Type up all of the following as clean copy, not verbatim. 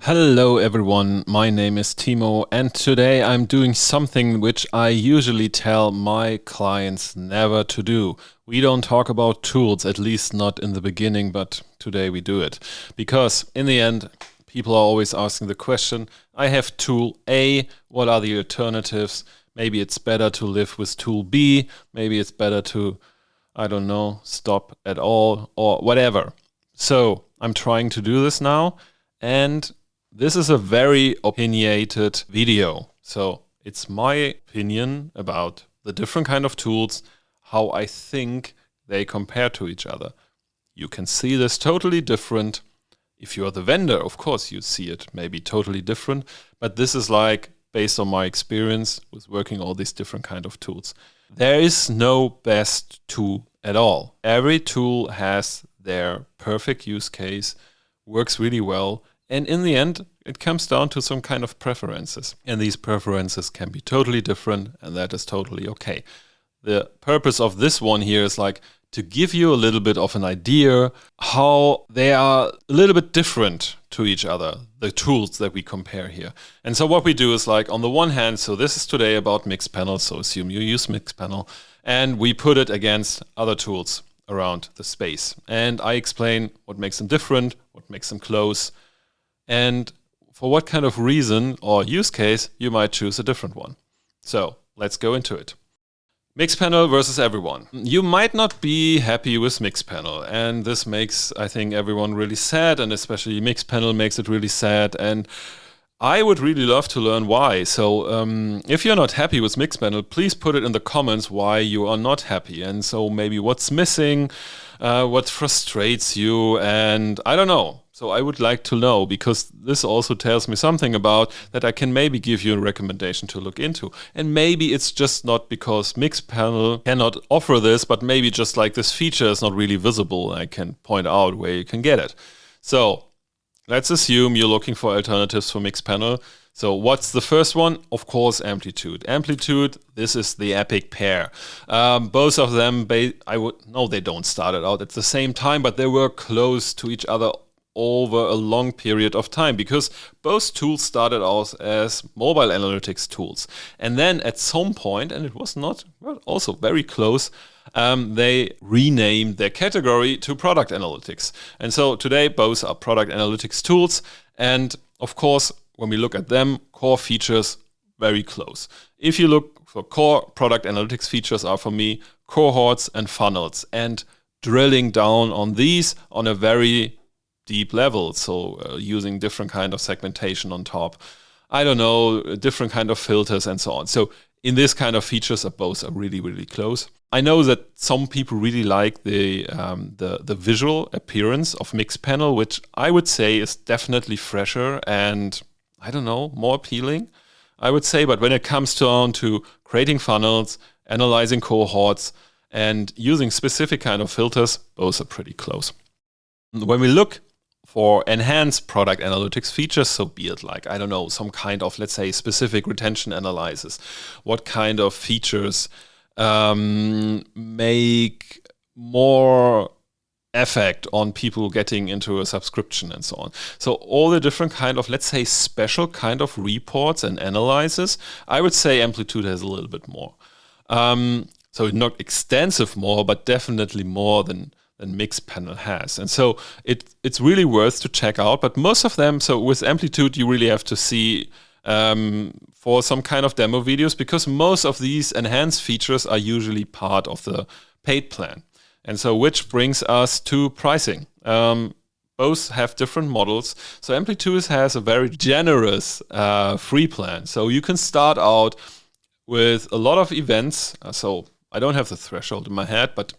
Hello everyone, my name is Timo and today I'm doing something which I usually tell my clients never to do. We don't talk about tools, at least not in the beginning, but today we do it. Because in the end, people are always asking the question, I have tool A, what are the alternatives? Maybe it's better to live with tool B, maybe it's better to, I don't know, stop at all or whatever. So I'm trying to do this now, and this is a very opinionated video. So it's my opinion about the different kind of tools, how I think they compare to each other. You can see this totally different. If you're the vendor, of course, you see it maybe totally different, but this is like based on my experience with working all these different kind of tools. There is no best tool at all. Every tool has their perfect use case, works really well, and in the end, it comes down to some kind of preferences. And these preferences can be totally different, and that is totally okay. The purpose of this one here is like to give you a little bit of an idea how they are a little bit different to each other, the tools that we compare here. And so what we do is like, on the one hand, so this is today about Mixpanel, so assume you use Mixpanel, and we put it against other tools around the space. And I explain what makes them different, what makes them close, and for what kind of reason or use case you might choose a different one. So let's go into it. Mixpanel versus everyone. You might not be happy with Mixpanel, and this makes, I think, everyone really sad, and especially Mixpanel makes it really sad, and I would really love to learn why. So if you're not happy with Mixpanel, please put it in the comments why you are not happy, and so maybe what's missing, what frustrates you, and I don't know. So I would like to know, because this also tells me something about that I can maybe give you a recommendation to look into. And maybe it's just not because Mixpanel cannot offer this, but maybe just like this feature is not really visible. I can point out where you can get it. So let's assume you're looking for alternatives for Mixpanel. So what's the first one? Of course, Amplitude. Amplitude, this is the epic pair. Both of them, they don't start it out at the same time, but they were close to each other over a long period of time, because both tools started out as mobile analytics tools. And then at some point, and it was not, well, also very close, they renamed their category to product analytics. And so today, both are product analytics tools. And of course, when we look at them, core features, very close. If you look for core product analytics features are for me cohorts and funnels, and drilling down on these on a very deep level, so using different kind of segmentation on top, I don't know, different kind of filters and so on. So in this kind of features, both are really, really close. I know that some people really like the visual appearance of Mixpanel, which I would say is definitely fresher and, I don't know, more appealing, I would say. But when it comes down to creating funnels, analyzing cohorts, and using specific kind of filters, both are pretty close. When we look for enhanced product analytics features, so be it like, I don't know, some kind of, let's say, specific retention analysis, what kind of features make more effect on people getting into a subscription and so on. So all the different kind of, let's say, special kind of reports and analysis, I would say Amplitude has a little bit more. So not extensive more, but definitely more than Mixpanel has. And so it's really worth to check out. But most of them, so with Amplitude, you really have to see for some kind of demo videos, because most of these enhanced features are usually part of the paid plan. And so which brings us to pricing. Both have different models. So Amplitude has a very generous free plan. So you can start out with a lot of events. So I don't have the threshold in my head, but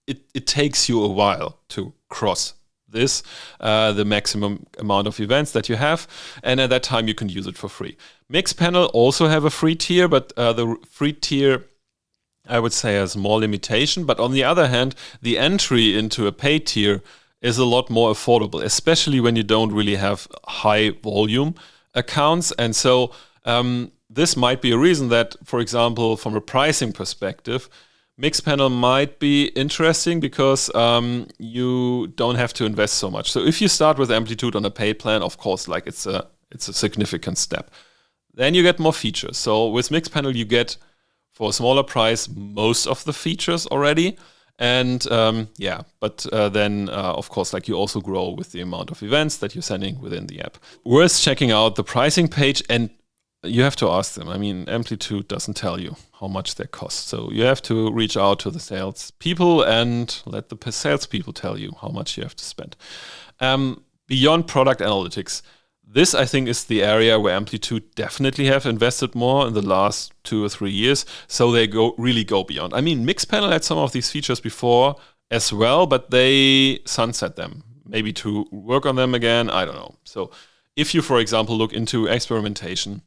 it takes you a while to cross this, the maximum amount of events that you have, and at that time you can use it for free. Mixpanel also have a free tier, but the free tier, I would say, has more limitation. But on the other hand, the entry into a paid tier is a lot more affordable, especially when you don't really have high volume accounts. And so this might be a reason that, for example, from a pricing perspective, Mixpanel might be interesting because you don't have to invest so much. So if you start with Amplitude on a paid plan, of course, like it's a significant step. Then you get more features. So with Mixpanel, you get for a smaller price most of the features already. And then of course, like you also grow with the amount of events that you're sending within the app. Worth checking out the pricing page, and you have to ask them. I mean, Amplitude doesn't tell you how much they cost. So you have to reach out to the sales people and let the sales people tell you how much you have to spend. Beyond product analytics, this, I think, is the area where Amplitude definitely have invested more in the last 2 or 3 years. So they really go beyond. I mean, Mixpanel had some of these features before as well, but they sunset them. Maybe to work on them again, I don't know. So if you, for example, look into experimentation,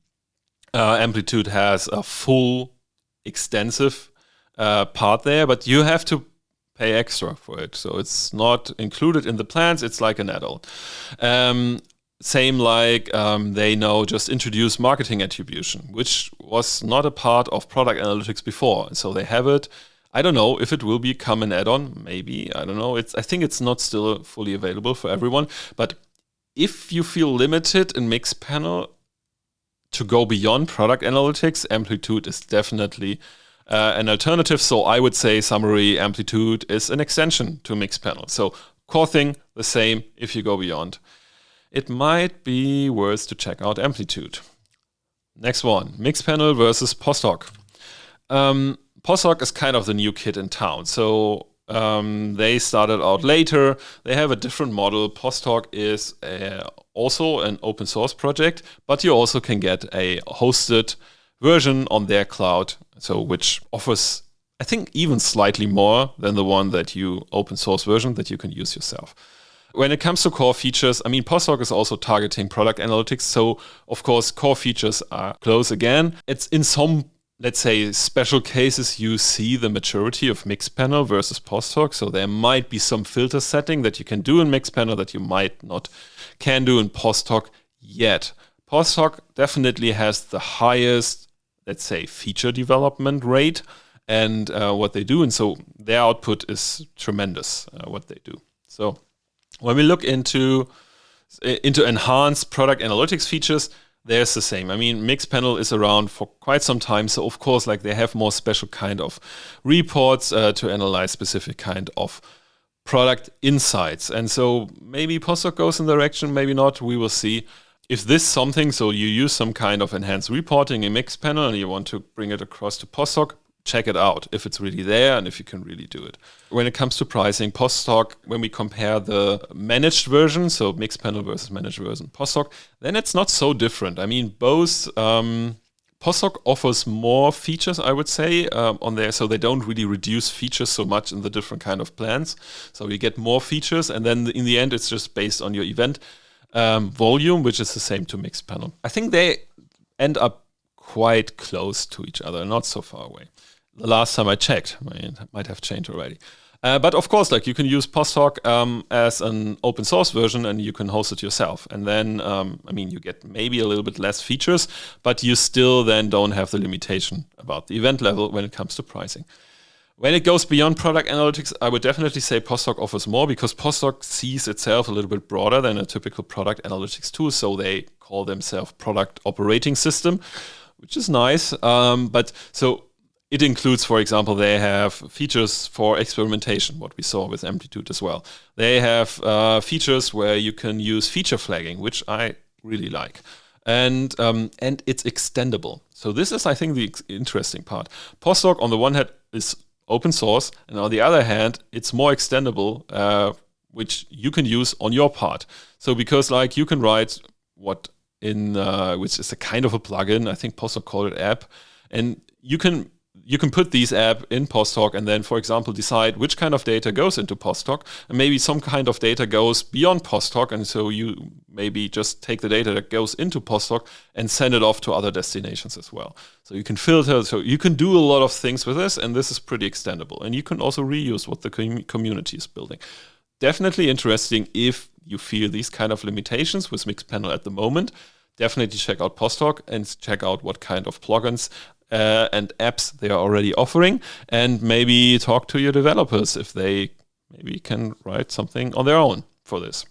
Amplitude has a full, extensive part there, but you have to pay extra for it. So it's not included in the plans. It's like an add-on. Same like they now just introduced marketing attribution, which was not a part of product analytics before. So they have it. I don't know if it will become an add-on. Maybe. I don't know. I think it's not still fully available for everyone. But if you feel limited in Mixpanel to go beyond product analytics, Amplitude is definitely an alternative. So I would say, summary, Amplitude is an extension to Mixpanel. So core thing, the same if you go beyond. It might be worth to check out Amplitude. Next one, Mixpanel versus Posthoc. Posthoc is kind of the new kid in town. So they started out later. They have a different model. Posthoc is also an open source project, but you also can get a hosted version on their cloud, so which offers, I think, even slightly more than the one that you open source version that you can use yourself. When it comes to core features, I mean, Posthoc is also targeting product analytics, so of course core features are close again. It's in some, let's say, special cases you see the maturity of Mixpanel versus Posthoc, so there might be some filter setting that you can do in Mixpanel that you might not can do in Posthoc yet. Posthoc definitely has the highest, let's say, feature development rate and what they do, and so their output is tremendous, what they do. So when we look into enhanced product analytics features, there's the same. I mean, Mixpanel is around for quite some time, so of course, like they have more special kind of reports to analyze specific kind of product insights. And so maybe Posthoc goes in the direction, maybe not. We will see. If this is something, so you use some kind of enhanced reporting in Mixpanel and you want to bring it across to Posthoc, check it out if it's really there and if you can really do it. When it comes to pricing, Posthoc, when we compare the managed version, so Mixpanel versus managed version Posthoc, then it's not so different. I mean, both Posthoc offers more features, I would say, on there, so they don't really reduce features so much in the different kind of plans. So you get more features, and then in the end, it's just based on your event volume, which is the same to Mixpanel. I think they end up quite close to each other, not so far away. The last time I checked, I mean, it might have changed already. But of course, like you can use Posthoc as an open source version and you can host it yourself. And then, I mean, you get maybe a little bit less features, but you still then don't have the limitation about the event level when it comes to pricing. When it goes beyond product analytics, I would definitely say Posthoc offers more because Posthoc sees itself a little bit broader than a typical product analytics tool. So they call themselves product operating system, which is nice. But so it includes, for example, they have features for experimentation, what we saw with Amplitude as well. They have features where you can use feature flagging, which I really like. And it's extendable. So this is, I think, the interesting part. Posthoc, on the one hand, is open source, and on the other hand, it's more extendable, which you can use on your part. So because, like, you can write what in which is a kind of a plugin. I think Posthoc called it app, and you can put these app in Posthoc and then, for example, decide which kind of data goes into Posthoc, and maybe some kind of data goes beyond Posthoc, and so you maybe just take the data that goes into Posthoc and send it off to other destinations as well. So you can filter, so you can do a lot of things with this, and this is pretty extendable. And you can also reuse what the community is building. Definitely interesting if you feel these kind of limitations with Mixpanel at the moment. Definitely check out Posthoc and check out what kind of plugins and apps they are already offering, and maybe talk to your developers if they maybe can write something on their own for this.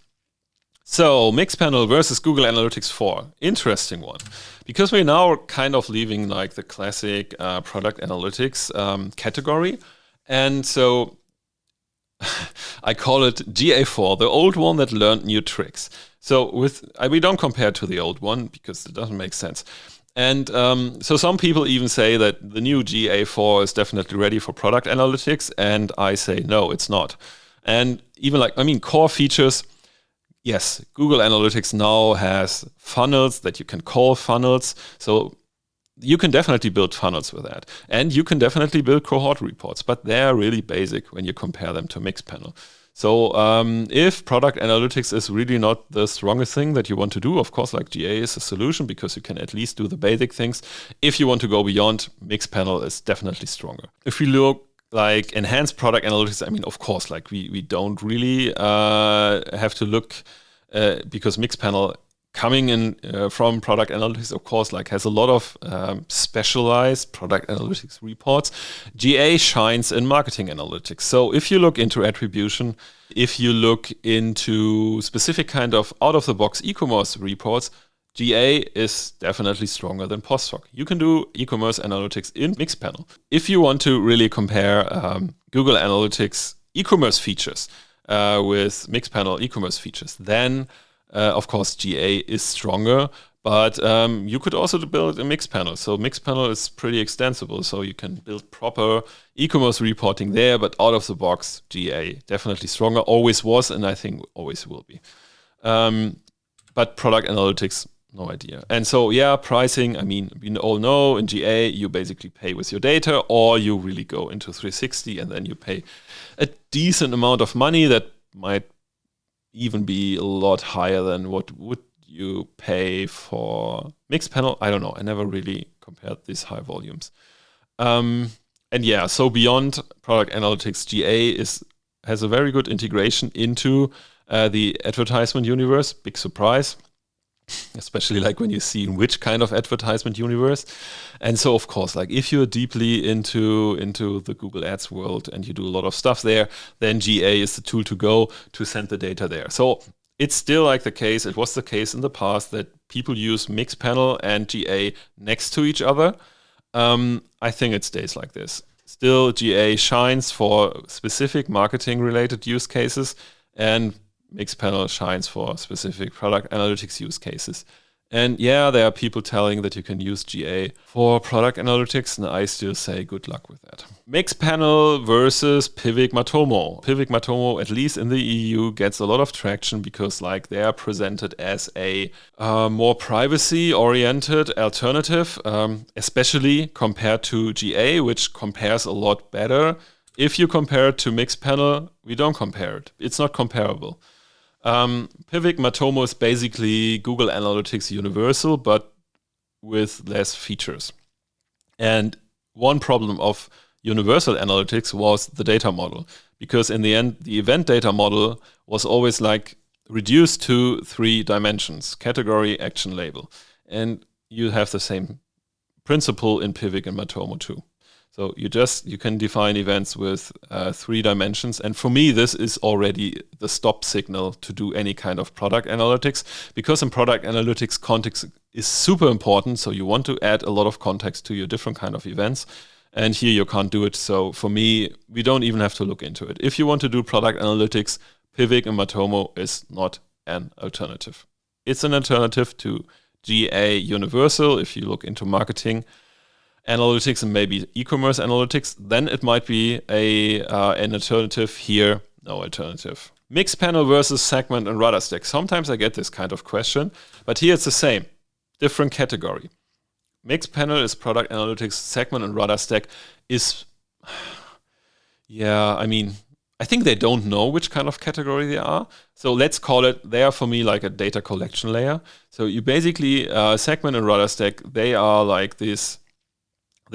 So Mixpanel versus Google Analytics 4, interesting one, because we're now kind of leaving like the classic product analytics category, and so I call it GA4, the old one that learned new tricks. So we don't compare to the old one because it doesn't make sense. And so some people even say that the new GA4 is definitely ready for product analytics, and I say no, it's not. And even core features. Yes, Google Analytics now has funnels that you can call funnels. So you can definitely build funnels with that. And you can definitely build cohort reports, but they're really basic when you compare them to Mixpanel. So if product analytics is really not the strongest thing that you want to do, of course, like GA is a solution because you can at least do the basic things. If you want to go beyond, Mixpanel is definitely stronger. If we look like enhanced product analytics, I mean, of course, like we don't really have to look because Mixpanel coming in from product analytics, of course, like has a lot of specialized product analytics reports. GA shines in marketing analytics. So if you look into attribution, if you look into specific kind of out-of-the-box e-commerce reports, GA is definitely stronger than post-hoc. You can do e-commerce analytics in Mixpanel. If you want to really compare Google Analytics e-commerce features with Mixpanel e-commerce features, then of course GA is stronger, but you could also build a Mixpanel. So Mixpanel is pretty extensible, so you can build proper e-commerce reporting there, but out of the box, GA definitely stronger, always was, and I think always will be. But product analytics, no idea. And so, yeah, pricing, I mean, we all know in GA, you basically pay with your data, or you really go into 360 and then you pay a decent amount of money that might even be a lot higher than what would you pay for Mixpanel. I don't know. I never really compared these high volumes. And yeah, so beyond product analytics, GA has a very good integration into the advertisement universe. Big surprise. Especially like when you see in which kind of advertisement universe. And so, of course, like if you're deeply into the Google Ads world and you do a lot of stuff there, then GA is the tool to go to send the data there. So it's still like the case, it was the case in the past that people use Mixpanel and GA next to each other. I think it stays like this. Still, GA shines for specific marketing related use cases, and Mixpanel shines for specific product analytics use cases. And yeah, there are people telling that you can use GA for product analytics, and I still say good luck with that. Mixpanel versus Pivik Matomo. Pivik Matomo, at least in the EU, gets a lot of traction because like they are presented as a more privacy-oriented alternative, especially compared to GA, which compares a lot better. If you compare it to Mixpanel, we don't compare it. It's not comparable. Pivik Matomo is basically Google Analytics Universal, but with less features. And one problem of Universal Analytics was the data model, because in the end, the event data model was always like reduced to 3 dimensions: category, action, label. And you have the same principle in Pivik and Matomo too. So you can define events with 3 dimensions. And for me, this is already the stop signal to do any kind of product analytics, because in product analytics, context is super important. So you want to add a lot of context to your different kind of events. And here you can't do it. So for me, we don't even have to look into it. If you want to do product analytics, Pivik and Matomo is not an alternative. It's an alternative to GA Universal. If you look into marketing analytics and maybe e-commerce analytics, then it might be an alternative. Here, no alternative. Mixpanel versus Segment and RudderStack. Sometimes I get this kind of question, but here it's the same, different category. Mixpanel is product analytics, Segment and RudderStack is, yeah, I mean, I think they don't know which kind of category they are. So let's call it, they are for me like a data collection layer. So you basically, Segment and RudderStack, they are like this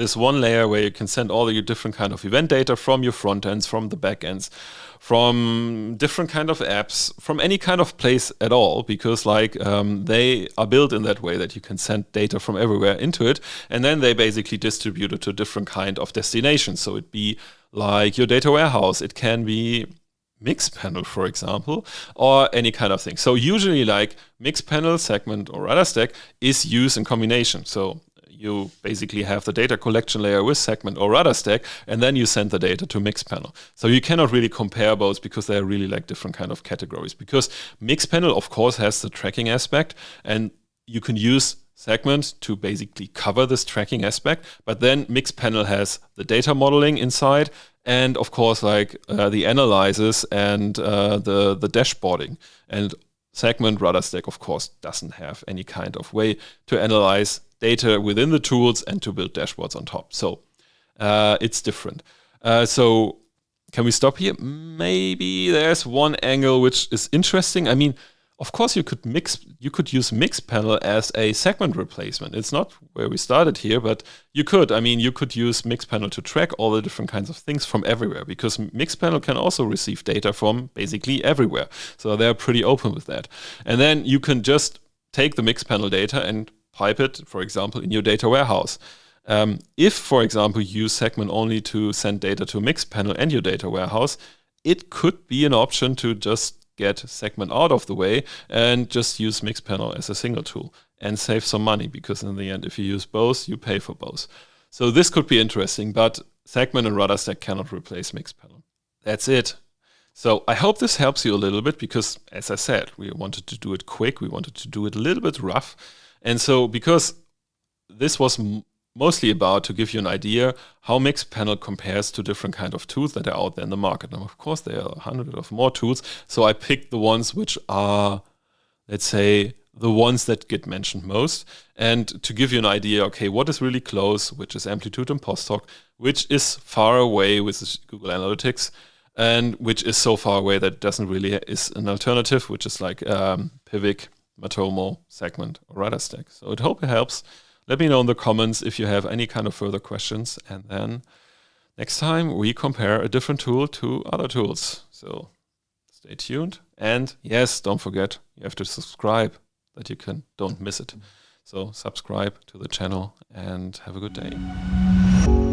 this one layer where you can send all your different kind of event data from your front ends, from the back ends, from different kind of apps, from any kind of place at all, because like they are built in that way that you can send data from everywhere into it, and then they basically distribute it to different kind of destinations. So it'd be like your data warehouse, it can be Mixpanel, for example, or any kind of thing. So usually like Mixpanel, Segment, or RudderStack is used in combination. So you basically have the data collection layer with Segment or RudderStack, and then you send the data to Mixpanel. So you cannot really compare both because they are really like different kind of categories. Because Mixpanel, of course, has the tracking aspect, and you can use Segment to basically cover this tracking aspect, but then Mixpanel has the data modeling inside, and of course, like the analysis and the dashboarding. And Segment RudderStack, of course, doesn't have any kind of way to analyze data within the tools and to build dashboards on top. So it's different. So can we stop here? Maybe there's one angle which is interesting. I mean, of course, you could use Mixpanel as a segment replacement. It's not where we started here, but you could. I mean, you could use Mixpanel to track all the different kinds of things from everywhere, because Mixpanel can also receive data from basically everywhere. So they're pretty open with that. And then you can just take the Mixpanel data and pipe it, for example, in your data warehouse. If, for example, you use Segment only to send data to Mixpanel and your data warehouse, it could be an option to just get Segment out of the way and just use Mixpanel as a single tool and save some money, because in the end, if you use both, you pay for both. So this could be interesting, but Segment and RudderStack cannot replace Mixpanel. That's it. So I hope this helps you a little bit, because as I said, we wanted to do it quick. We wanted to do it a little bit rough. And so because this was mostly about to give you an idea how Mixpanel compares to different kind of tools that are out there in the market. And of course, there are 100 of more tools. So I picked the ones which are, let's say, the ones that get mentioned most. And to give you an idea, okay, what is really close, which is Amplitude and Postdoc, which is far away with Google Analytics, and which is so far away that doesn't really is an alternative, which is like Pivik, Matomo, Segment, or RudderStack. So I hope it helps. Let me know in the comments if you have any kind of further questions, and then next time we compare a different tool to other tools. So stay tuned, and yes, don't forget, you have to subscribe that you don't miss it. So subscribe to the channel and have a good day.